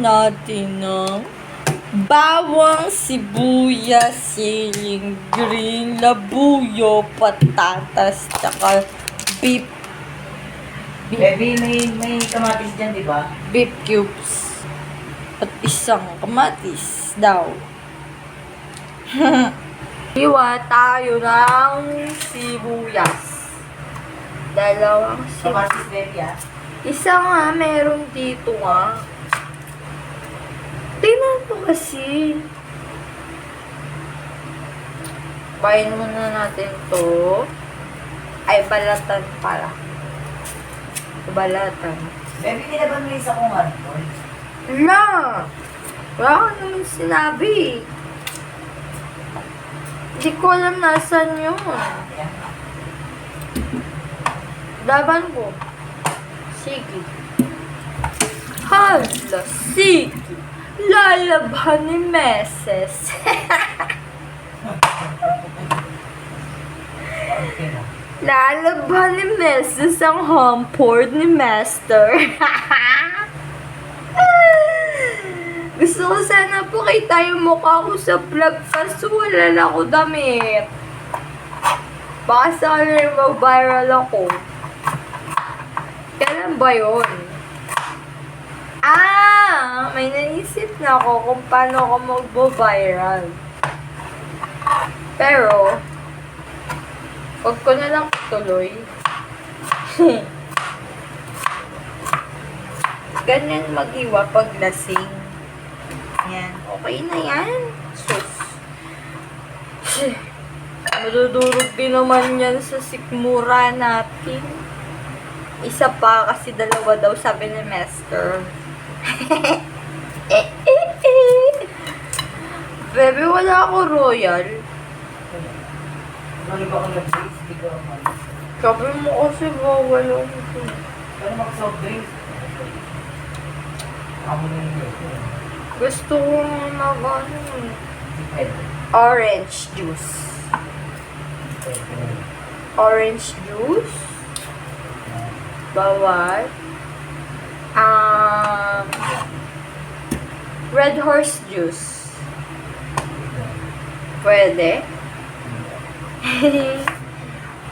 natin ng bawang, sibuyas, siling green, labuyo, patatas, tsaka beef Baby, may kamatis dyan, di ba? beef cubes. At isang kamatis daw. Iwa tayo ng sibuyas. Dalawang sibuyas. Kamatis, baby, ah. Isa nga, meron dito nga. Tingnan po kasi. Bayin muna natin to. Ay, balatan pala. Balatan. Baby, hindi na ba may isa kong hardball? Wala! Wala ka naman sinabi. Hindi ko alam nasan yun. Ayan. Laban ko. Sige. Hala, sige. Lalaban ni Meses. Okay na. Lalaban ni Meses ang homeport ni Master. Gusto ko sana po kita yung mukha ko sa vlog kaso wala na ako damit. Baka sana yung mag-viral ako. Kailan ba yun? May naisip na ako kung paano ako mag-viral. Pero, huwag ko na lang tuloy. Ganyan mag-iwa pag lasing. Yan. Okay na yan. Sus. Madudurog din naman yan sa sikmura natin. Isa pa kasi dalawa daw sabi ni Master. Bebe, wala ako royal. Ano ba ako nag-drinks? Hindi ko naman. Sabi mo kasi bawal ako. Ano mag-soft drinks? Amo na yung Gusto ko mag pwede. orange juice. Orange juice. Bawal. Red horse juice. Pwede.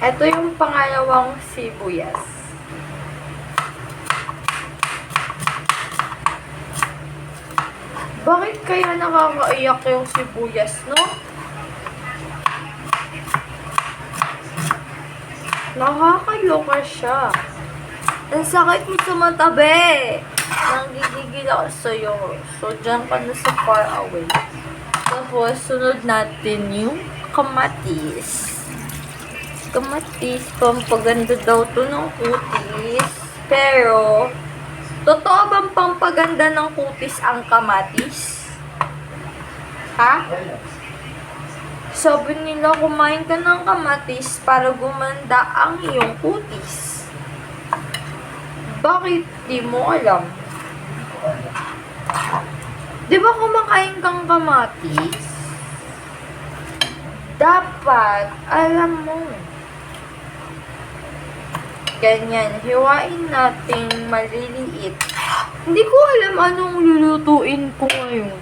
Ito yung pangalawang sibuyas. Bakit kaya nakakaiyak yung sibuyas, no? Nakakaloka siya. Ang sakit mo sa matabi. Nanggigigil ako sa'yo. So, dyan ka na sa far away. Tapos, sunod natin yung kamatis. Kamatis, pampaganda daw to ng kutis. Pero, totoo bang pampaganda ng kutis ang kamatis? Ha? Wala. Sabi nila, kumain ka ng kamatis para gumanda ang iyong kutis. Bakit di mo alam? Di ba kumakain kang kamatis? Dapat, alam mo. Ganyan, hiwain natin maliliit. Hindi ko alam anong lulutuin ko ngayon.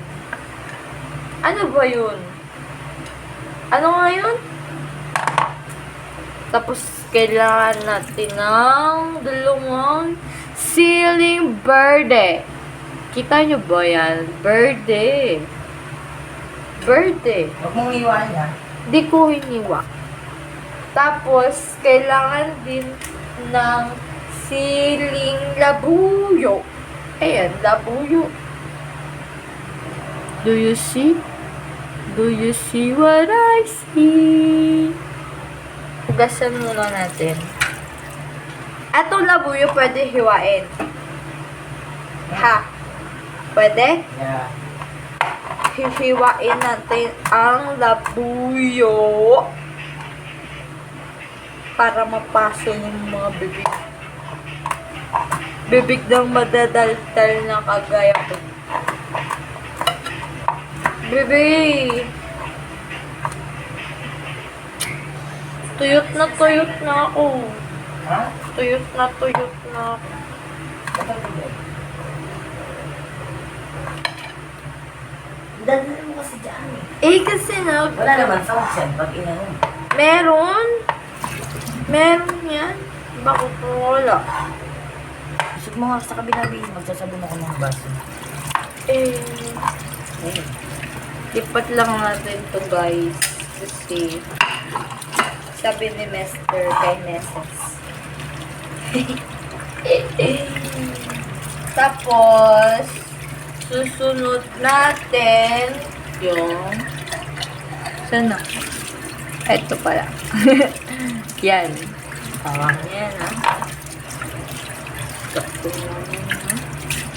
Ano ba yun? Ano nga yun? Tapos, kailangan natin ng dalawang siling berde. Kita nyo ba yan? Berde. Berde. Huwag mong iwan niya. Di ko hiniwa. Tapos, kailangan din ng siling labuyo. Ayan, labuyo. Do you see? Do you see what I see? Hugasan muna natin. Atong labuyo pwede hiwain. Ha? Pwede? Yeah. Hihiwain natin ang labuyo para mapasok yung mga bibig. Bibig ng madadaltal na kagaya ko. Bebe! Tuyot na ako. Ha? Tuyot na ako. Bakit ba? Dadalhin mo kasi dyan eh. Eh, kasi Wala naman sounds yan pag inanom. Meron? Meron yan? Bakit po wala? Isip mo nga sa kabila, B. Magsasabon ako ng baso. Eh, Ayun. lipat lang natin to guys. Kasi, sabi ni Master kay Meses. Tapos, susunod natin yung sana. Ito pala. Yan. Yan ha. Sakto lang yan, ha.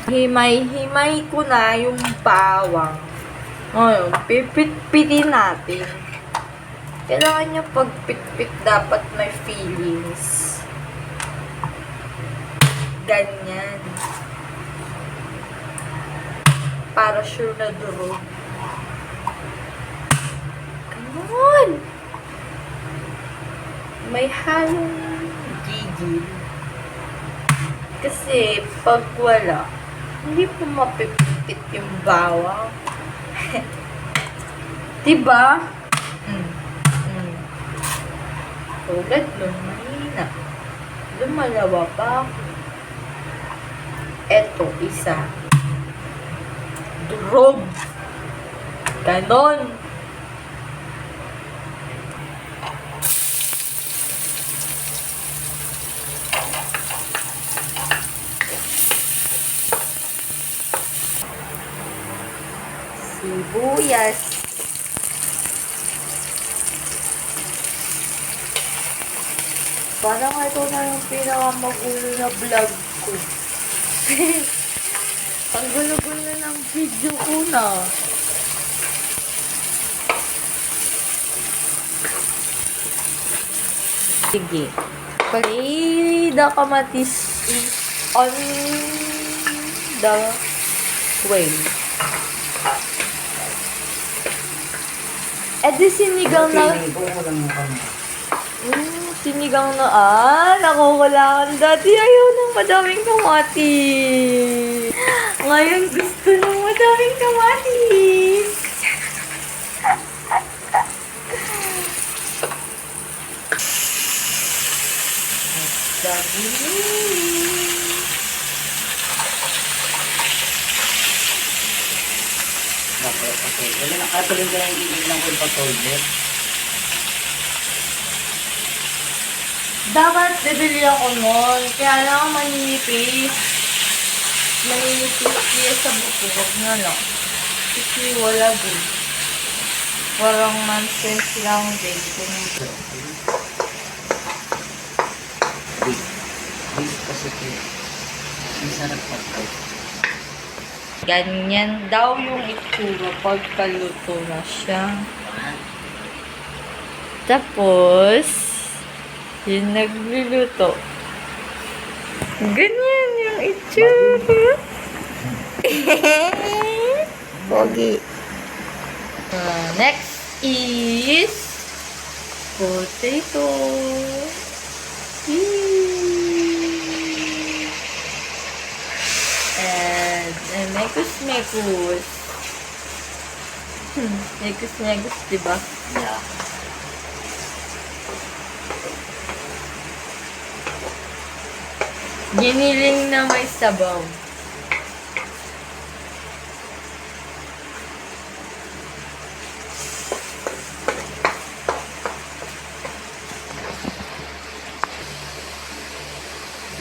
Himay-himay ko na yung bawang. Ngayon, pipit-pitin natin. Kailangan nyo pagpit-pit dapat may feelings. Ganyan. Para sure na durog. Ganon. May halong gigil. Kasi pag wala, hindi po mapipit yung bawang. Diba? Tulad nun, mahina. Lumalawa pa ako. Eto, isa. Durog. Ganon. Sibuyas. Parang ito na yung pinakamagulo na vlog ko. Ang gulo-gulo ng video ko na. Sige. Play the kamatis is on the way. Eh di sinigang na... sinigang na nakukulangan dati. Ayaw ng madaming kamatis. Ngayon gusto ng madaming kamatis. Okay. Wala na katuloy ka yung iig ng full pag-solder. Dapat bibili ako nun. Kaya lang maninipis. Maninipis kaya sa buko. Wag na lang. Kasi wala din. Parang nonsense lang din. Big kasi ito. Ang sarap pag-solder. Ganyan daw yung itsura pagkaluto na siya. Tapos, yung nagluluto. Ganyan yung itsura. Pogi. Next is potato. And mekus-mekus. Mekus-mekus, diba? Yeah. Giniling na may sabaw.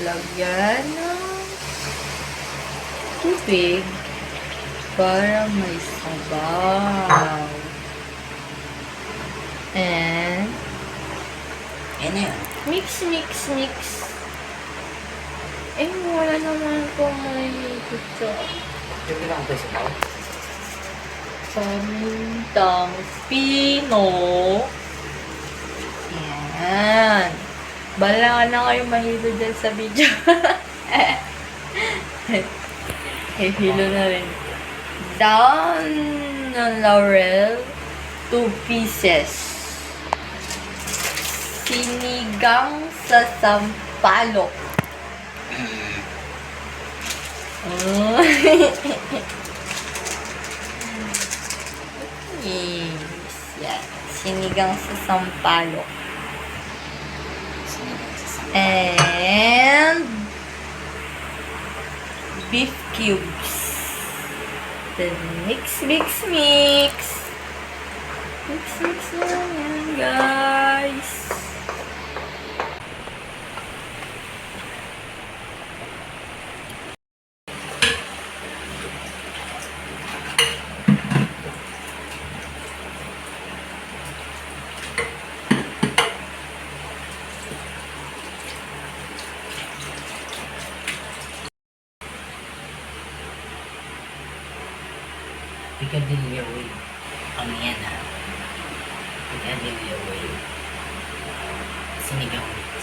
Lagyan ng tubig para may sabaw. And Yan na yun. mix. Eh, wala naman kung may ito. Yung lang ito sa tao. Pamintang pino. Yan. Bala na kayo mahilo dyan sa video. Hilo na rin. Down ng laurel, 2 pieces. Sinigang sa sampalok. is, yan, sinigang sa sampalok. And beef cubes. Then mix, mix, mix. Mix, mix na yan, guys. Picadilly away. Ano yan ha? Picadilly away. Sinigang.